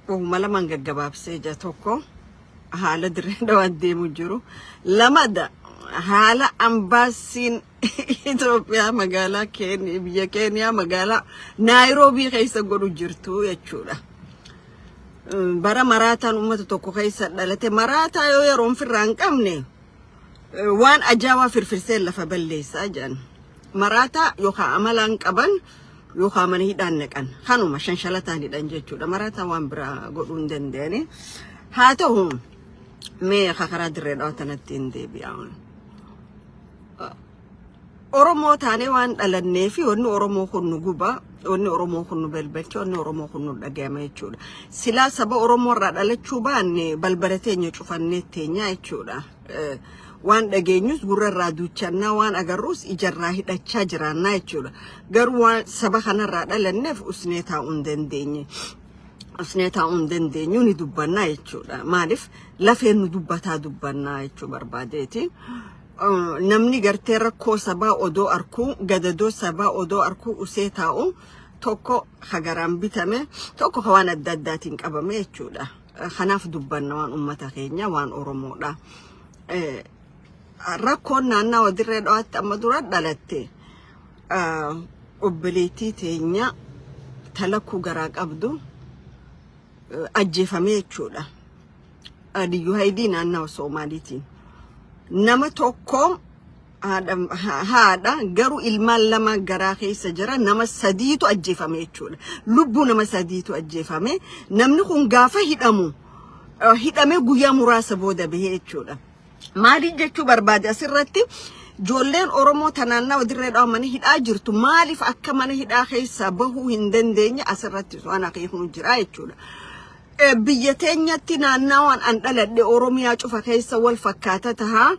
وملا من جباب سيجا توكو حالة دريدة وديمو جرو لماذا حالة أمباسين إثيوبيا مقالة كينيا كينيا مقالة نيروبي خيسا قولوا جرتو يتشولا برا مراتا أمة توكو خيسا دلتي مراتا يرون في الرانك أمني وان أجاوا في الفرسيل لفبليس أجان مراتا يوخا عملان كبان يوخا من هيدان نكان خانو ما شنشلتان هيدان جيتشولا مراتا وان برا قولون دنديني هاتهم مي خاخرا دريدو تنتين دي بيعون Oromoo taane waan dhalannee fi wanni Oromoo kun nu guba, wanni Oromoo kun nu balbalcha, wanni Oromoo kun nu dhagahama jechuudha. Silaa saba Oromoo irraa dhalachuu baanne balbala teenya cufannee teenya jechuudha. Waan dhageenyus gurra irraa duuchannaa waan agarruus ijarraa hidhachaa jiraannaa jechuudha. Garuu waan saba kanarraa dhalanneef usnee taa'uu hin dandeenye. Usnee taa'uu hin dandeenyu ni dubbannaa jechuudha. Maaliif lafeen nu dubbannaa jechuu barbaadeeti. Namni gartee rakkoo sabaa odoo arkuu gadadoo sabaa odoo arkuu usee taa'u tokko hagaraan bitame tokko waan adda addaatiin qabame jechuudha. Kanaaf dubbanna waan uummata keenya waan Oromoodha. Rakkoon naannawaa dirree dhawaatti amma dura dhalatte obboleettii teenya talakkuu garaa qabdu ajjeefame jechuudha. Adiyyuu Haayidii naannawaa Soomaaliitiin. Nama tokko haadha garuu ilmaan lama garaa keessa jira nama sadiitu ajjeefame jechuudha. Lubbuu nama sadiitu ajjeefame. Namni kun gaafa hidhame guyyaa muraasa booda bahee jechuudha. Maaliif jechuu barbaade asirratti ijoolleen Oromoo tanaannaa dirree dhawa mana hidhaa jirtu maaliif akka mana hidhaa keessa bahuu hin dandeenye asirratti waan akeeknu jira jechuudha. Biyya teenyatti naannawaan an dhaladhe Oromiyaa cufa keessa wal fakkaata taha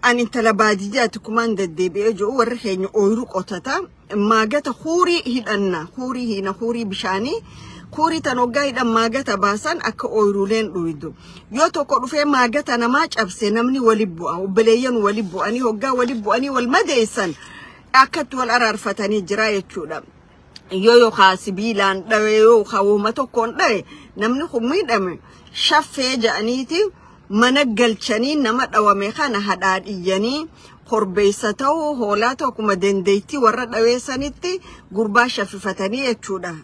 ani intala baadiyyaatti kumaan deddeebi'ee jiru warri keenya ooyiruu qotata maagata huurii hidhanna huurii bishaanii huurii tan hoggaa hidhan maagata baasan akka ooyiruuleen dhuydu yoo tokko dhufee maagata namaa cabse namni wali bu'a obboleeyyan wali bu'anii hoggaa wali bu'anii wal madeessan akkatti wal araarfatanii jira jechuudha. Yo sibiilaan dhawe yoo hawuma tokkoon dhawe namni kun miidhame shaffee ja'aniiti mana galchanii nama dhawame kana hadhaadhiyyanii korbeessa ta'uu hoolaa ta'u kuma dandeettii warra dhaweessanitti gurbaa shaffifatanii jechuudha.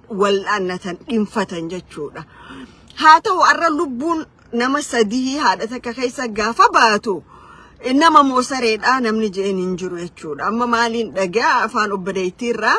Wal'aannatan dhimfatan jechuudha. Haa ta'u arra lubbuun nama sadii haadha takka keessa gaafa baatu nama moosareedhaa namni je'een hin jiru jechuudha. Amma maaliin dhagaa afaan obboleettiirraa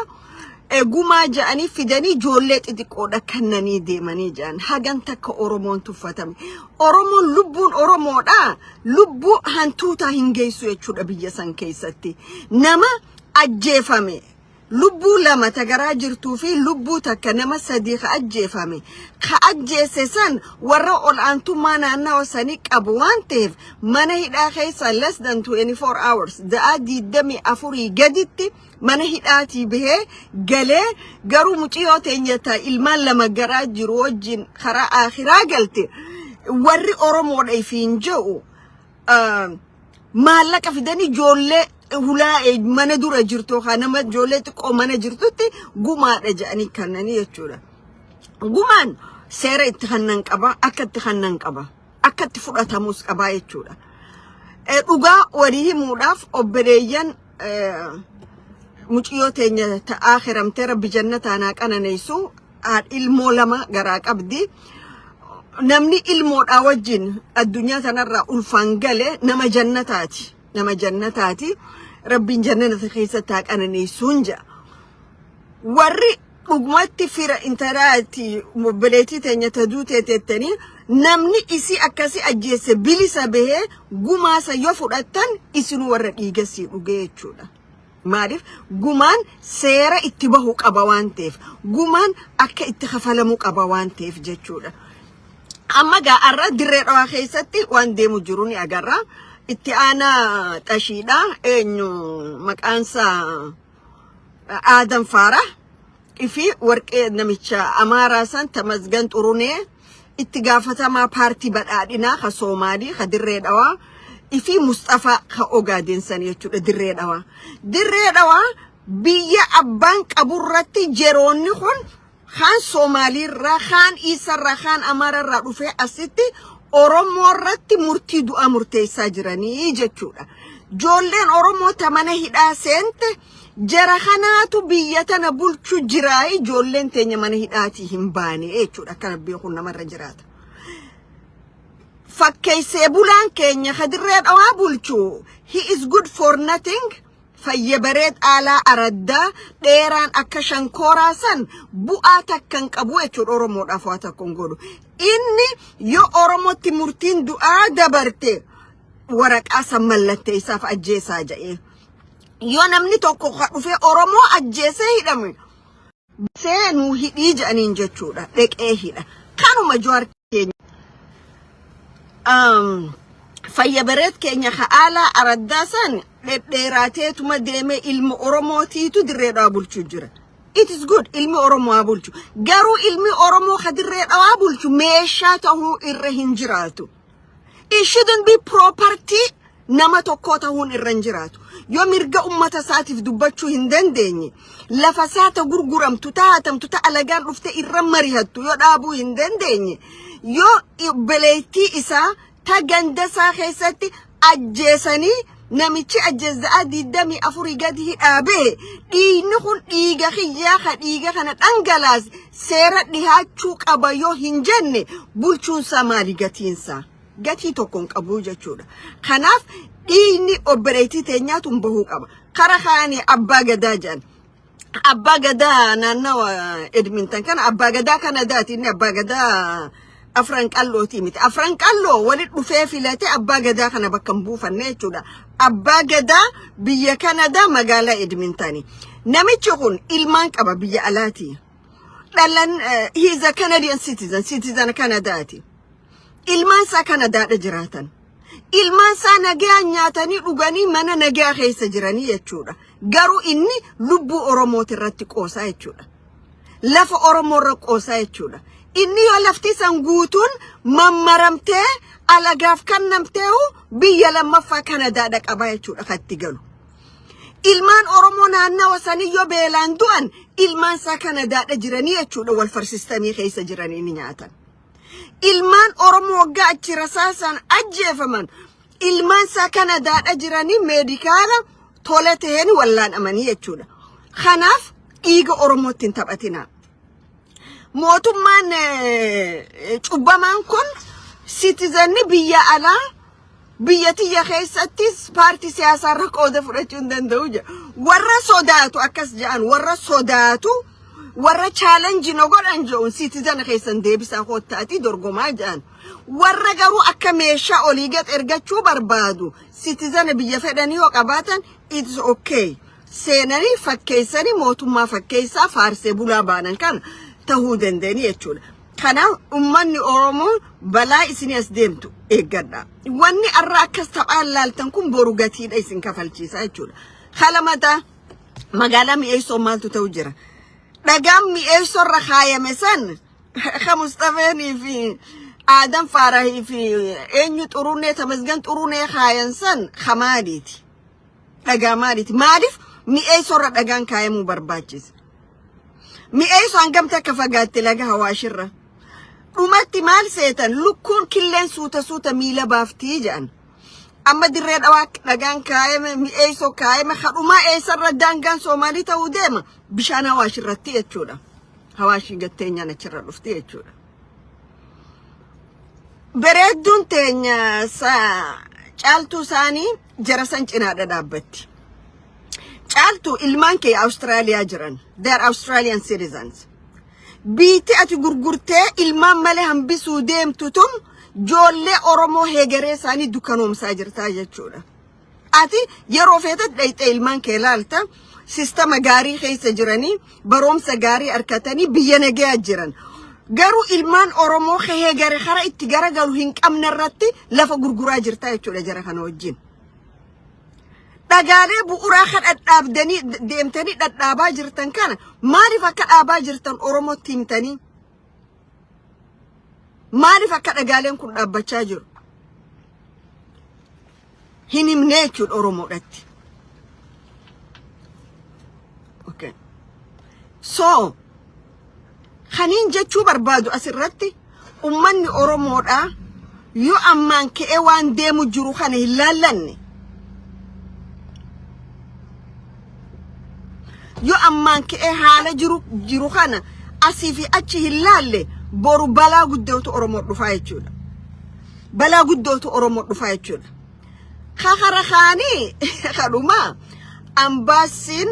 Gumaa ja'anii fidanii ijoollee xixiqqoodha kannanii deemanii ja'an hagan takka Oromoon tuffatame. Oromoon lubbuun Oromoodha lubbuu hantuutaa hin geessu jechuudha biyya san keessatti. Nama ajjeefame lubbuu lama tagaraa jirtuu fi lubbuu takka nama sadii ka ajjeefame. Ka ajjeese san warra ol'aantummaa naannawaa sanii qabu waan ta'eef mana hidhaa keessa less than 24 hours da'aa 24 gaditti mana hidhaati bahee galee garuu muciyyoo teenyata ilmaan lama garaa jiru wajjin karaa akhiraa galte warri Oromoodha ifiin jedhu maallaqa fidanii ijoollee hulaa mana dura jirtu nama ijoollee xiqqoo mana jirtutti gumaadha jedhanii kannanii jechuudha. Gumaan seera itti kannan qaba akkatti kannan qaba akkatti fudhatamus qaba jechuudha. Dhugaa walii himuudhaaf obboleeyyan muciyyoo teenya ta'aa hiramtee rabbi jannataa naa qananeysu ilmoo lama garaa qabdi. Namni ilmoodhaa wajjin addunyaa tanarraa ulfaan gale nama jannataati. Rabbiin jannata keessatti haa qananeysuun ja'a. Warri dhugumatti fira intaraati obboleettii teenya taduu teetettanii namni isi akkasi ajjeesse bilisa bahee gumaasa yoo fudhattan isinuu warra dhiigasii dhugee jechuudha. Maaliif gumaan seera itti bahuu qaba waan ta'eef gumaan akka itti kafalamuu qaba waan ta'eef jechuudha. Amma gaarra dirree dhawaa keessatti waan deemu jiru ni agarra. Itti aanaa xashiidha eenyu maqaansa Adam Faarah ifi warqee namicha Amaaraa san Tamasgan Xurunee itti gaafatamaa paartii badhaadhinaa ka Soomaalii ka dirree dhawaa ifi Mustafa ka Ogaadeen san jechuudha dirree dhawaa. Dirree dhawaa biyya abbaan qaburratti jeroonni kun خان سومالي را خان إيسا را خان أمارا را رفع أسيتي أورمو رتي مرتدو أمرتي ساجراني جتشورا جولين أورمو تمنه هدا سنت جرخاناتو بيتنا بولچو جراي جولين تيني منه هداتي همباني إيچورا كان بيخون نمر جرات فكيسي بولان كينيا خدرين أو بولچو he is good for nothing فيبرد على أردا ديران أكشان كوراسان بؤاتا كان كبوة أورمو رفواتا كونغولو إني يو أورمو تمرتين دعا دبرتي ورق أسا ملتي ساف أجيسا جاي يو نمني توقو خطفي أورمو أجيسا هدامي سينو هديج أنين جاتشورا لك إيه هدا كانوا مجوار كينيا فيبرد كينيا خالا أرداسان ديراتي تما ديمي ilmu Oromooti tu dirreedhaa bulchu jira. It is good ilmi Oromoo bulchu. Garuu ilmi Oromoo kadirreedhaa bulchu meeshaa ta'uu irra hin jiraatu. It shouldn't be property nama tokko ta'uun irra hin jiraatu. Yoo mirga ummata isaatiif dubbachuu hin dandeenye lafa isaata gurguramtu taatamtu ta alagaan dhufte irra marihattu yoo dhaabuu hin dandeenye yoo beleettii isaa ta ganda isaa keessatti ajjeesanii namichi ajjezaa diddami afuri gadi hidhaabee dhiigni kun dhiiga xiyyaa ka dhiiga kana dhangalaas seera dhihaachuu qaba yoo hin jenne bulchuunsaa maali gatiinsaa gatii tokkoon qabuu jechuudha. Kanaaf dhiigni obboleettii teenyaatuun bahuu qaba. Kara kaanii abbaa gadaa jedhan. Abbaa gadaa naannawa Edmonton kana abbaa gadaa Kanadaati inni abbaa gadaa Afran qallooti miti. Afran qalloo walit dhufee filate abbaa gadaa kana bakka hin buufanne jechuudha. Abbaa gadaa biyya Kanadaa magaalaa Edmontoni. Namichi kun ilmaan qaba biyya alaati. Dhalan he is a Canadian citizen Kanadaati. Ilmaan isaa Kanadaadha jiraatan. Ilmaan isaa nagaa nyaatanii dhuganii mana nagaa keessa jiranii jechuudha. Garuu inni lubbuu Oromooti irratti qoosaa jechuudha. Lafa Oromoo irra qoosaa jechuudha. Inni yoo lafti san guutuun mammaramtee alagaaf kannamteehu biyya lammaffaa Kanadaadha qabaa jechuudha katti galu. Ilmaan Oromoo naannawa sanii yoo beelaan du'an ilmaan isaa Kanadaadha jiranii jechuudha wal farsistanii keessa jiranii ni nyaatan. Ilmaan Oromoo waggaa achi rasaasan ajjeefaman ilmaan isaa Kanadaadha jiranii meedikaala tola ta'een wallaanamanii jechuudha. Kanaaf dhiiga Oromootti hin taphatinaa. Mootummaan cubbamaan kun citizenni biyya alaa biyya tiyya keessattis paartii siyaasaa irra qooda fudhachuu hin danda'u jedha. Warra sodaatu akkas jedhan warra sodaatu warra challenge no godhan jedhuun citizen keessan deebisaa koottaati dorgomaa jedhan. Warra garuu akka meeshaa olii gad ergachuu barbaadu citizen biyya fedhanii yoo qabaatan it's okay. Seenanii fakkeessanii mootummaa fakkeessaa faarsee bulaa baanan kana tahuu dandeenye jechuudha. Kanaaf ummanni Oromoo balaa isinii as deemtu eeggadha. Wanni arra akkas taphaan laaltan kun boru gatiidha isin kafalchiisa jechuudha. Kalamata magaalaa mi'eessoo maaltu ta'u jira. Dhagaan mi'eessoo irra kaayame san ka Mustafeenii fi Adam Faarahii fi eenyu Xuruunee Tamasgan Xuruunee kaayan san kamaaliiti. Dhagaa maaliiti? Maaliif mi'eessoo irra dhagaan kaayamuu barbaachisa? Mi'eessoo hangamta akka fagaatte laga Hawaashirra. Dhumatti maal seetan lukkuun killeen suuta miila baaftii jedhan. Amma dirree dhawaa dhagaan kaayame mi'eessoo kaayame kadhumaa eessarra daangaan Soomaalii ta'uu deema bishaan Hawaashirratti jechuudha. Hawaashii gatteenyaan achirra dhufti jechuudha. Bareedduun teenya caaltuu isaanii jara san cinaadha dhaabbatti. Caaltuu ilmaan kee Austraaliyaa jiran. They are Australian citizens. Biiti ati gurgurtee ilmaan malee hambisuu deemtu tun joollee Oromoo heegaree isaanii dukkanoomsaa jirtaa jechuudha. Ati yeroo feetat dhayxee ilmaan kee laalta sistema gaarii keessa jiranii baroomsa gaarii arkatanii biyya nagaa jiran. Garuu ilmaan Oromoo heegaree kara itti garagalu hin qabne irratti lafa gurguraa jirtaa jechuudha jara kana wajjin. Dhagaalee bu'uuraa kan dhadhaabdanii deemtanii dhadhaabaa jirtan kana maaliif akka dhaabaa jirtan Oromootti himtanii? Maaliif akka dhagaaleen kun dhaabbachaa jiru? Hin himne jechuudha Oromoodhatti. Okay. So خنين جتشو بربادو أسرتي أمني أورمودا يو أمان كأوان ديمو جروخانه لالني يو أمان كأهالة جروخانه أسيفي أتشي هلالي بورو بلا قدوتو أورمود رفايتشولا بلا قدوتو أورمود رفايتشولا خاخرخاني خلوما أمباسين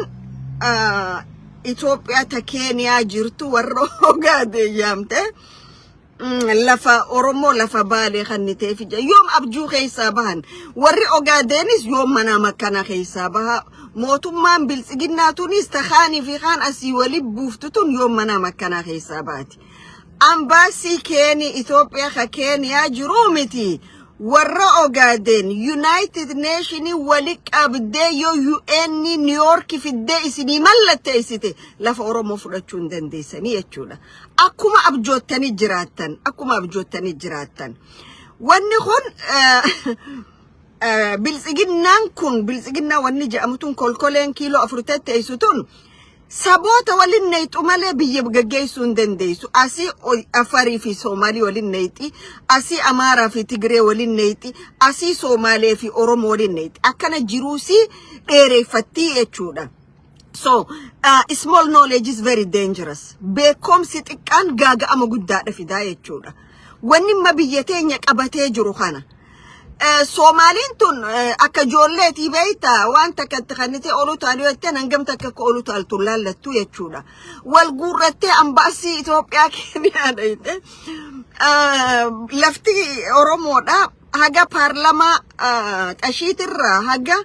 إثيوبيا تكينيا جرتو والروغاد يامته لفا أورمو لفا بالي خنتي في يوم أبجو خيسابهن وري أوغادينيس يوم منا مكانا خيسابها موتمان بالسجنة تونس تخاني في خان أسي ولب بوفتتون يوم منا مكانا خيساباتي أمباسي كيني إثيوبيا خكينيا جرومتي ورا أوغادين يونايتد نيشني ولك أبدي يو UN نيويورك في الدي سني ملت تيسيتي لفا أورمو فراتشون دن دي سني يتشولا أكما أبجوتني جراتن أكما أبجوتني جراتن ونخون بالسجنان كون بالسجنا ونجا أمتون كل كيلو أفرتات تيسوتون سابوتا ولين نيت أمالي بيبقى جيسون دنديسو أسي أفاري في سومالي ولين نيتي أسي أمارا في تيغري ولين نيتي أسي سومالي في أوروم ولين نيتي أكنا جيروسي إيري فتي يتشودا so small knowledge is very dangerous بيكم ستكان غاغا أما قدادة في دا يتشودا وني ما بيتين يكابتي جروخانا Somaliin tun akka ijoolleetii beeyta waan takka kanite olu taaliyo itti nangam takka olu taaltu laallattu jechuudha wal guurrattee ambaasii Itoophiyaa Keeniyaadha ite lafti Oromoodha haga paarlamaa qashiitirraa haga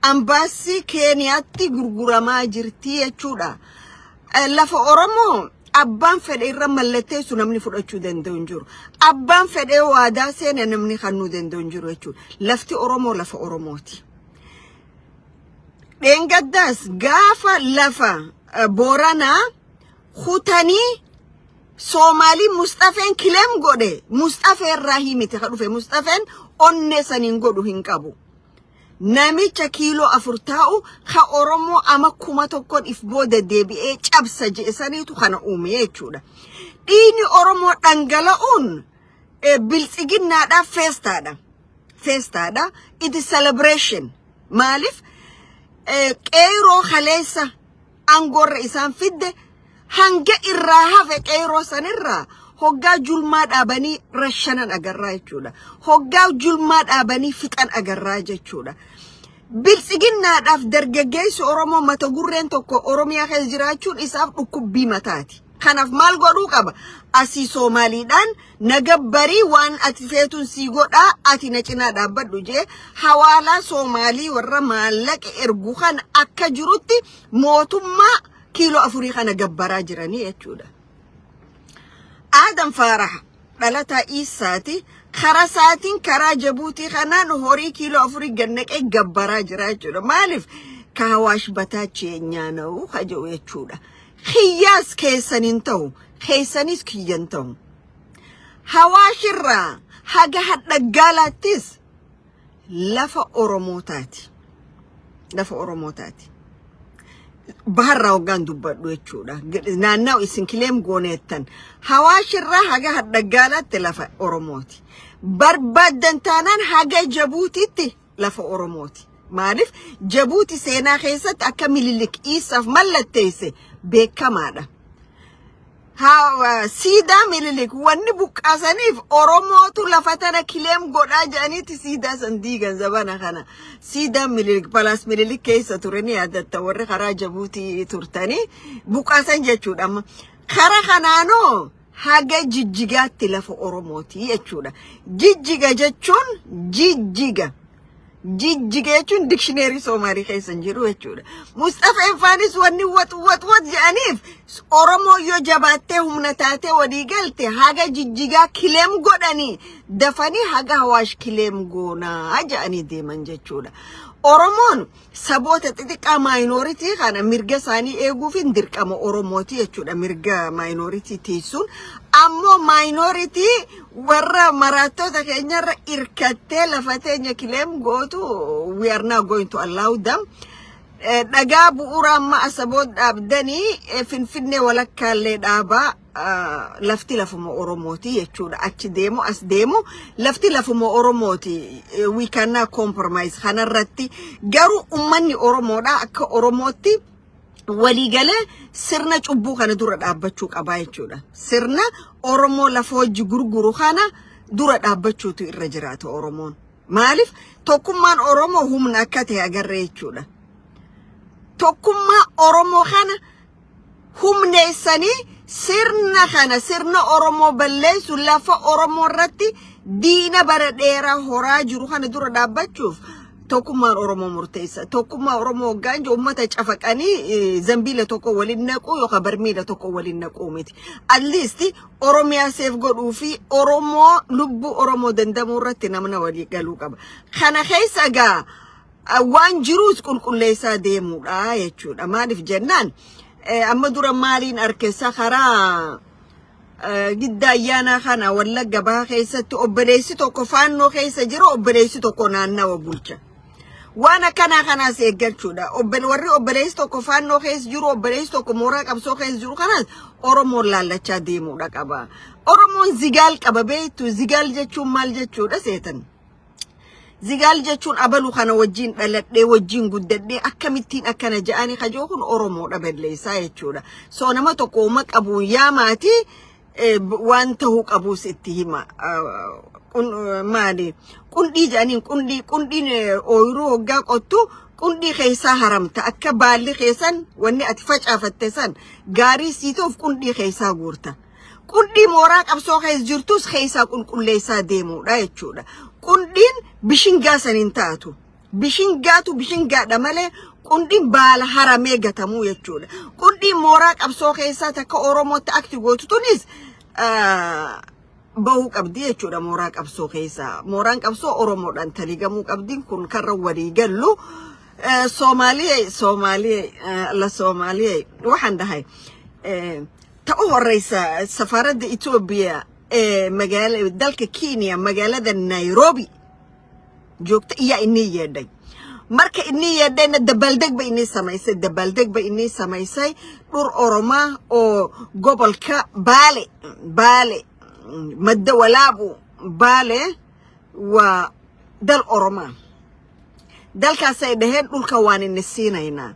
ambaasii Keeniyaatti gurguramaa jirti jechuudha lafa Oromoo Abban fedhe irra mallattee su namni fudhachuu danda'u hin jiru. Abban fedhe waadaa seene namni kannuu danda'u hin jiru jechuudha. Lafti Oromoo lafa Oromooti. Dheengaddaas gaafa lafa Booranaa kutanii Soomaalii Mustafeen kileem godhe. Mustafeen irraa himite ka dhufe Mustafeen onne saniin godhu hin qabu. Namicha kiiloo afur taa'u ka Oromoo ama kuma tokkoon if booda deebi'ee cabsa je'esaniitu kana uume jechuudha. Dhiini Oromoo dhangala'uun biltsiginnaadhaaf feestaadha. It is celebration. Maaliif qeeroo kaleessa angorra isaan fidde hanga irraa hafe qeeroo sanirraa hoggaa julmaa dhaabanii rashanan agarraa jechuudha. Hoggaa julmaa dhaabanii fixan agarraa jechuudha. Biltsiginnaadhaaf dargaggeessi Oromoo mata gurreen tokko Oromiyaa keessa jiraachuun isaaf dhukkubbii mataati. Kanaaf maal godhuu qaba? Asii Soomaaliidhaan nagabbarii waan ati feetuun sii godhaa ati na cinaa dhaabbadhu jee hawaalaa Soomaalii warra maallaqa ergu kan akka jirutti mootummaa kiiloo afurii kana gabbaraa jiranii jechuudha. Adam Farah dhalataa Isaati kara saatiin karaa Jabuutii kanaan horii kiiloo afurii gannaqee gabbaraa jira jechuudha. Maaliif Kawaash bataachee nyaana'u haja'u jechuudha. Khiyyaas keessanin ta'u keessanis kiyyan ta'u. Hawaashirraa haga hadha gaalaattis lafa Oromootaati. Lafa Oromootaati. Baharraa hoggaan dubbadhu jechuudha. Naanna'u isin kileem gooneettan. Hawaashirraa haga hadha gaalaatti lafa Oromooti. Barbaaddan taanaan haga Jabuutiitti lafa Oromooti. Maaliif Jabuuti seenaa keessatti akka Minilik isaaf mallatteesse beekamaadha. Siidaa Minilik wanni buqqaasaniif Oromootu lafa tana kileem godhaa jedhaniiti siidaa san diigan zabana kana. Siidaa Minilik Palaas Minilik keessa turanii yaadatta warri karaa Jabuutii turtanii buqqaasan jechuudha. Kara kanaanoo haga Jijjigaatti lafa Oromooti jechuudha. Jijjiga jechuun jijjiga. Jijjiga jechuun dictionary Somali keessan jiru jechuudha. Mustafa Enfaanis wanni wat jedhaniif Oromoo yoo jabaattee humna taatee walii galte haga Jijjigaa kileem godhanii dafanii haga Hawaash kileem goonaa jedhanii deeman jechuudha. Oromoon saboota xixiqqaa minority kana mirga isaanii eeguuf dirqama Oromooti jechuudha. Mirga minority tiisuun ammoo minority warra maraatota keenyarra irkattee lafa teenya kileem gootu we are not going to allow them. Dhagaa bu'uura amma asaboot dhaabdanii Finfinnee walakkaallee dhaabaa lafti lafuma Oromooti jechuudha achi deemu as deemu lafti lafuma Oromooti we cannot compromise kanarratti garuu ummanni Oromoodha akka Oromootti waliigalee sirna cubbuu kana dura dhaabbachuu qaba jechuudha sirna Oromoo lafa hojii gurguru kana dura dhaabbachuutu irra jiraata Oromoon maaliif tokkummaan Oromoo humna akka ta'e agarree jechuudha tokkummaa Oromoo kana humneessanii sirna Oromoo balleessu lafa Oromoo irratti diina bara dheeraa horaa jiru kana dura dhaabbachuuf tokkummaan Oromoo murteessa tokkummaa Oromoo gaanjo ummata cafaqanii zambiila tokko waliin naquu yookaan barmiila tokko waliin naquu miti at least Oromiyaa seef godhuu fi Oromoo lubbu Oromoo dandamuu irratti namna walii galuu qaba kana keessa gaa waan jiruus qulqulleessaa deemuudha jechuudha maaliif jennaan amma dura maaliin arkeessa karaa gidda ayyaana kana Wallagga Bahaa keessatti obboleessi tokko faannoo keessa jira obboleessi tokko naannawa bulcha وانا كان سيجرشودا warri obboleessi tokko faannoo keessa jiru obboleessi tokko mooraa qabsoo keessa jiru kanas Oromoon laallachaa deemuudha qaba Oromoon zigaal qaba beektu zigaal jechuun maal jechuudha seetan zigaal jechuun abalu kana wajjin dhaladhee wajjin guddadhee akkamittiin akkana ja'anii kajoo kun Oromoodha balleessaa jechuudha soo nama tokko uma qabu yaamaati waan ta'uu qabus itti hima maali qundii janiin qundiin ooyiruu hoggaa qottu qundii keessaa haramta akka baalli keessan wanni ati facaafatte san gaarii siitoof qundii keessaa guurta qundii mooraa qabsoo keessa jirtus keessaa qulqulleessaa deemuudha jechuudha qundiin bishingaa saniin taatu bishingaadha malee qundiin baala haramee gatamuu jechuudha qundiin mooraa qabsoo keessaa takka Oromootti akti gootu tunis bahu qabdi jechuudha mooraa qabsoo keessa mooraan qabsoo Oromoodhaan taligamuu qabdi kun karra walii gallu Soomaaliyaa waxaan dhahay ta'u horeysa safaaradda Itoobiyaa magaala dalka Kenya magaalada Nairobi joogta iya inni yeedhay marka inni yeedhayna dabaaldeg ba inni samaysay dhur Oromaa oo gobolka Baale مد ولابو بالي ودل أورما دل كاسيدهن دول كوانين نسينينا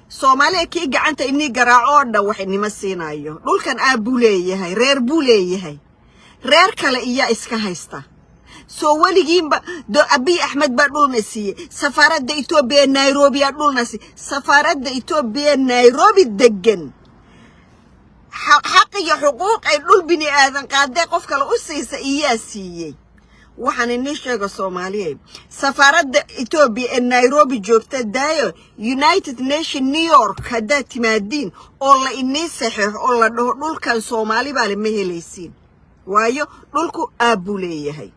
Soomaaliya kii gacanta inii garaaco dha wax inima siinayo dhulkan aabuu leeyahay reer buu leeyahay reer kale iya iska haysta soo waligiinba Abiy Ahmed baa dhulna siiyay safaaradda Itoobiya Nairobi yaa dhulna siiyay safaaradda Itoobiya Nairobi degan حق حقوق دول بني آدم قاعد قف كلا أسيس إياسية waxaan inii sheego Soomaaliyeed safaarada Ethiopia Nairobi joogta daayo United Nation New York hada timaadin oo la inii saxiix oo la dhaho dhulkan Soomaali baa la mehelaysiin waayo dhulku aabuu leeyahay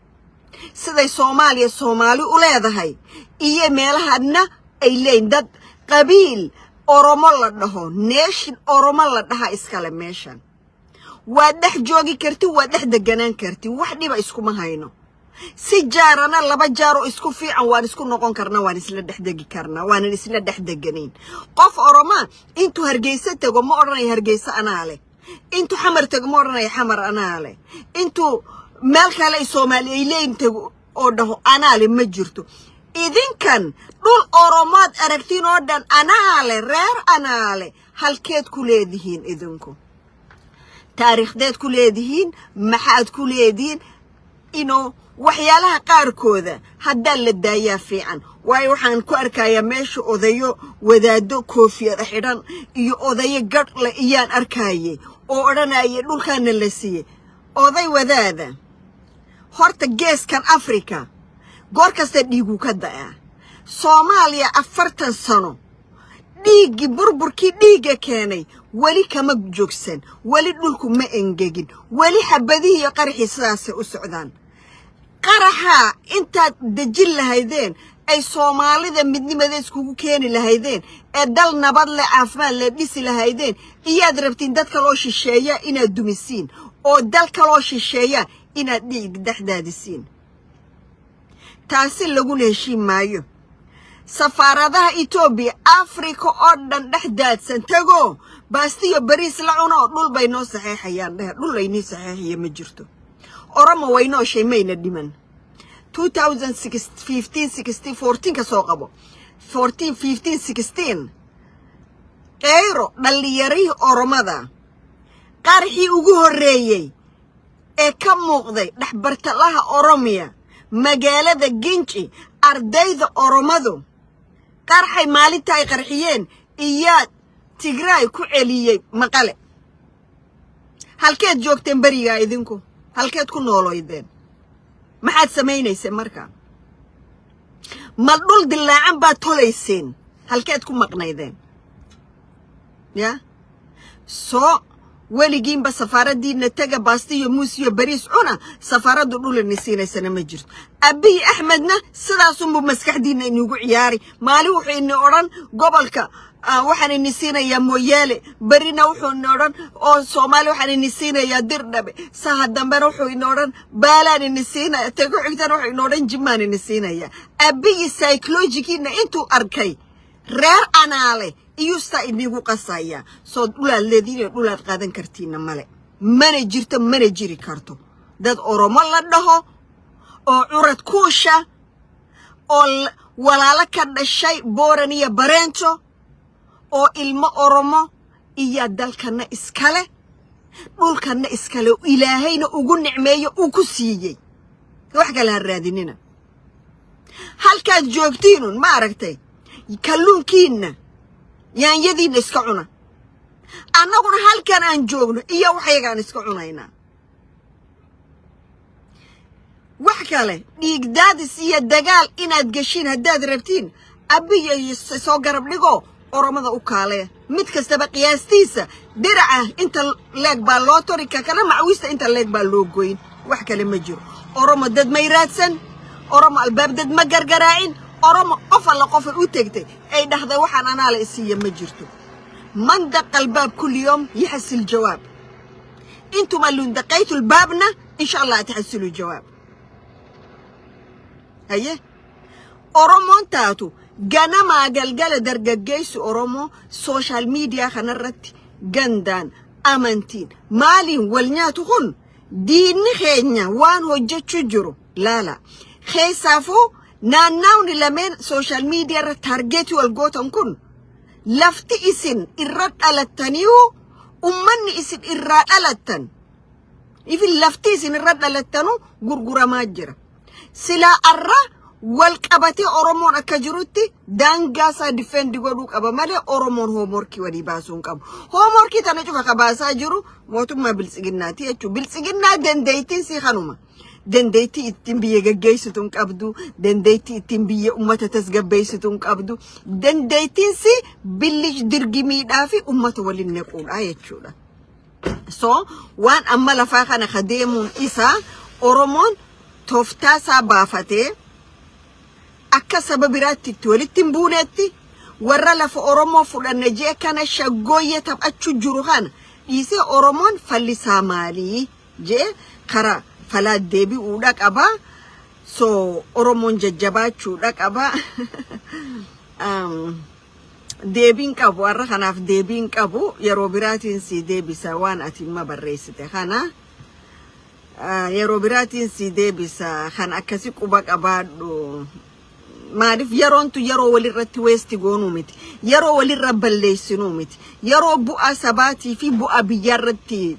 siday Soomaali u leedahay iyo meelahadna ay leeyihiin dad qabiil Oromo la dhaho nation Oromo la dhaha iskale meeshan waa dhex joogi karti waa dhex deganaan karti wax dhiba isku ma hayno si jaarana laba jaaro isku fiican waan isku noqon karna waan isla dhexdegi karna waan isla dhexdeganeyn qof Oromo intu Hargeysa tago ma oranay Hargeysa anaale intu xamar tago ma oranay xamar anaale intu meel kale Soomaali leeyin tago oo dhaho anaale ma jirto idinkan dhul Oromood aragtiin oo dhan anaale reer anaale halkeed ku leedihiin idinku taariikhdeed ku leedihiin maxaad ku leedihiin inoo waxyaalaha qaarkooda haddaan la daayaa fiican waayo waxaan ku arkayaa meesha odayo wadaado koofiyad xidhan iyo odayo gadh la iyaan arkayay oo odhanaya dhulkaana la siiyay oday wadaada horta geeskan Afrika goor kasta dhiigu ka daa Soomaaliya 40 sano dhiigi burburkii dhiiga keenay wali kama joogsan wali dhulku ma engegin wali xabadihi iyo qarxi sidaas u socdaan qaraxa inta dajil lahaydeen ay Soomaalida midnimada iskugu keeni lahaydeen ee dal nabad leh caafimaad leh dhisi lahaydeen iyaad rabtiin dadka loo shisheeya inaad dumisiin oo dalka loo shisheeya inaad dhiig dhaxdaadisiin taasi lagu heshiin maayo safaaradaha Ethiopia Africa oo dhan dhexdaadsan tago baastiyo bariis la cuno dhul bay noo saxeexayaan dhul ay ni saxeexiye ma jirto Oromo waynoo sheemayna dhiman 2015 16 14 ka soo qabo 14 15 16 Cairo dhalinyari Oromada qarxii ugu horeeyay ee ka muuqday dhaxbartalaha Oromiya magaalada Ginji ardayda Oromadu qarxay maalinta ay qarxiyeen iyaad Tigray ku celiyay maqale halkeed joogteen bariga idinku halkeed ku nooloydeen maxaad sameeynayse marka ma dhul dilaacan baad tolayseen halkeed ku maqnaydeen ya soo weligiinba safaaradiina taga baastiyo muusiyo bariis cuna safaaradu dhul nisiinaysana ma jirto Abiy Ahmedna sidaas uu maskaxdiina inugu ciyaari maali wuxuu inoo oran gobolka waxaan nisiinayaa mooyaale barina wuxuu inoo oran oo Soomaali waxaan nisiinayaa Dirdhabe saha dambana wuxuu inoo oran baalaan nisiinaya tago xigtan wuxuu inoo oran jimaan nisiinaya Abiy psychological intuu arkay reer anaale iyusta inigu qasaya soo dhulaaleedina dhulaad qaadan kartiina male mana jirto mana jiri karto dad Oromo la dhaho oo curad kuusha oo walaala ka dhashay Booran iyo Bareento oo ilmo Oromo iyo dalkana iskale dhulkana iskale Ilaahayna ugu nicmeeyo uu ku siiyay wax kale ha raadinina halkaad joogtiinun ma aragtay kalluunkiina yaanyadiina iska cuna annaguna halkan aan joogno iyo waxaygaan iska cunaynaa wax kale dhiigdaadis iyo dagaal inaad gashiin haddaad rabtiin Abiy soo garab dhigo Oromada u kaale mid kastaba qiyaastiisa diraca inta leeg baa loo tori ka kala macwiista inta leeg baa loo gooyin wax kale ma jiro Oromo dad ma raadsan Oromo albaab dad ma gargaraacin Oromo qof alla qof u tagtay ay dhaxday waxaan ana la isiiyo ma jirto man daqa albaab kulli yawm yahsil jawaab intum allun daqaytu albaabna insha Allah tahsilu jawaab haye Oromo taatu ganama galgala dargagaysu Oromo social media khanarati gandan amantin malin walnyaatu khun diinni khenya waan hojjechu jiro la kheesafo naannawni lameen social media ra target wal gootan kun lafti isin irra dhalattaniu ummanni isin irra dhalattan ifin lafti isin irra dhalattanu gurguramaa jira sila arra wal qabate Oromoon akka jirutti daangaasa defendi godhu qaba malee Oromoon hoomorkii wadi baasuun qabu hoomorkii tana cufa qabaasaa jiru mootummaa biltsiginnaati jechuun biltsiginnaa dandeettiin si kanuma dandeetti ittiin biyya gaggeessituun qabdu dandeetti ittiin biyya ummata tasgabbeessituun qabdu dandeettiin si billish dirgimiidhaa fi ummata waliin nequudha jechuudha so waan amma lafaa kana kadeemuun isaa Oromoon toftaasaa baafatee akka sababiraatti walitti buunetti warra lafa Oromoo fudhanne jee kana shaggooyye taphachuu jiru kana dhiisee Oromoon fallisaa maalii jee kara falaa deebi'uudha qaba so Oromoon jajjabaachuudha qaba deebiin qabu warra kanaaf deebiin qabu yeroo biraatiin si deebisa waan ati ma barreessite kana yeroo biraatiin si deebisa kan akkasi quba qabaadhu maarif yeroontu yeroo walirratti weesti goonuu miti yeroo walirra balleessinuu miti yeroo bu'a sabaatii fi bu'a biyyarratti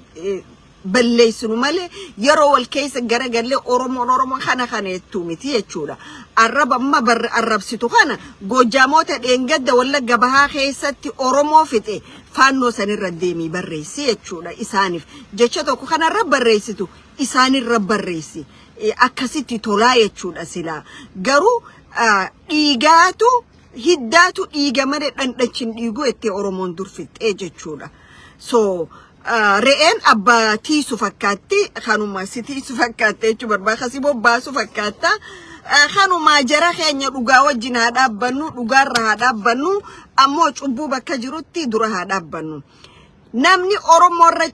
balleessinu malee yeroo wal keessa garagalee Oromoo kana kaneettu miti jechuudha arraba amma arrabsitu kana Gojaamoota dheengadda Wallagga Bahaa keessatti Oromoo fixe faannoo sanirra deemii barreessi jechuudha isaaniif jecha tokko kanarra barreessitu isaanirra barreessi akkasitti tolaa jechuudha silaa garuu dhiigaatu hiddaatu dhiiga malee dhandhachin dhiiguu itti Oromoon durfixee jechuudha so re'een abbaa tiisu fakkaatti kanuma tiisu fakkaatti jechuun barbaachisi bobbaasu fakkaata kanuma jara keenya dhugaa wajjin haa dhaabbannu dhugaarra haa dhaabbannu ammoo cubbuu bakka jirutti dura haa dhaabbannu namni Oromoo irra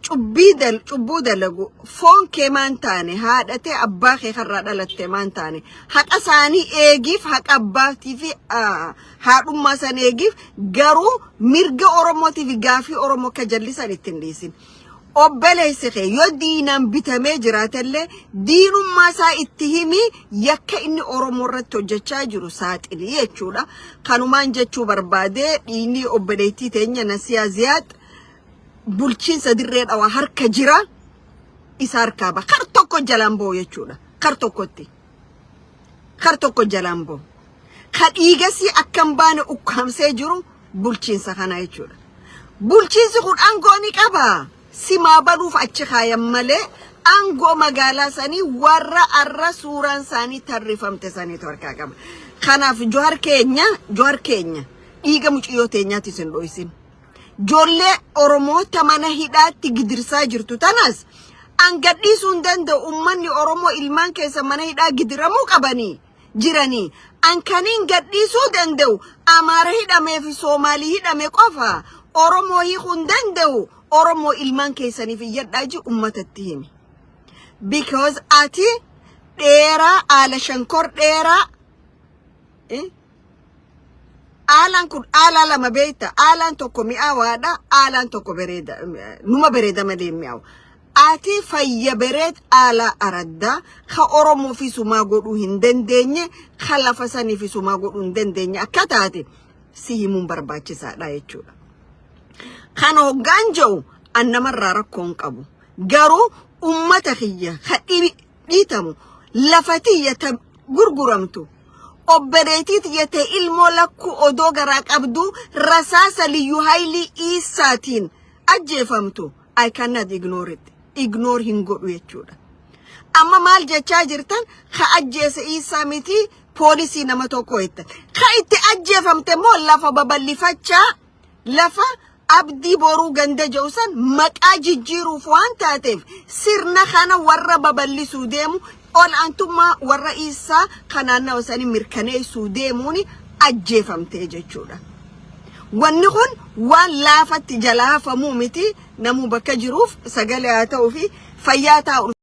cubbuu dalagu foon kee maan taane haadhatee abbaa kee karraa dhalatte maan taane haqa isaanii eegiif haqa abbaatii fi haadhummaa san eegiif garuu mirga Oromootiif gaafii Oromoo ka jallisan ittiin dhiisin. Obboleessi kee yoo diinaan bitamee jiraatellee diinummaa isaa itti himi yakka inni Oromoo irratti hojjechaa jiru saaxilii jechuudha. Kanumaan jechuu barbaade dhiinii obboleettii teenya Nasiyaa Ziyaad bulchiinsa dirree dhawaa harka jira isa harkaa ba kar tokko jalaan boo jechuudha. Kar tokko jalaan boo ka dhiigasii akkam baane ukkaamsee jiru bulchiinsa kana jechuudha. Bulchiinsi kun aangoo ni qaba. Simaa baduuf achi kaayan malee aangoo magaalaa sanii warra arra suuraan sanii tarrifamte sanii harkaa qaba. Kanaaf Johaar keenya dhiiga muciyyoo teenyaatti sin dho'isin. Joollee Oromoota mana hidhaatti gidirsaa jirtu tanas angadhiisuu hin danda'u. Ummanni Oromoo ilmaan keessa mana hidhaa gidiramuu qabanii jiranii. Ankaniin gadhiisuu danda'u Amaara hidhamee fi Soomaalii hidhame qofa. Oromoo hiikuu hin danda'u. Oromoo ilmaan keessaniif iyyadhaa ji ummatatti himi. Because ati dheeraa ala shankor dheeraa Alan kun ala lama beekta. Alan tokko mi'aawaadha. Alan tokko bareeda. Numa bareeda malee mi'aawu. Ati fayya bareed ala aradda ka Oromoo fi sumaa godhuu hin dandeenye ka lafa sanii fi sumaa godhuu hin dandeenye akka taate si himuun barbaachisaadha jechuudha. Kan hoggaan jiru annamarraa rakkoon qabu. Garuu ummata kiyya ka dhiitamu lafa tiyya ta gurguramtu. Obboleettii yete ilmoo lakku odoo garaa qabdu rasaasa Liyyuu Haayilii Isaatiin ajjeefamtu. I cannot ignore it. Ignore hin godhu jechuudha. Amma maal jechaa jirtan ka ajjeese Isaa miti poolisii nama tokko jettan. Ka itti ajjeefamte moo lafa babal'ifachaa lafa abdii boruu ganda jawsan maqaa jijjiiruuf waan taateef sirna kana warra babal'isuu deemu ol antuma warra Isaa kanaanna wasanii mirkaneessuu deemuuni ajjeefamte jechuudha. Wanni kun waan laafatti jalaa hafamuu miti namuu bakka jiruuf sagalee haa ta'uu fi fayyaa ta'u.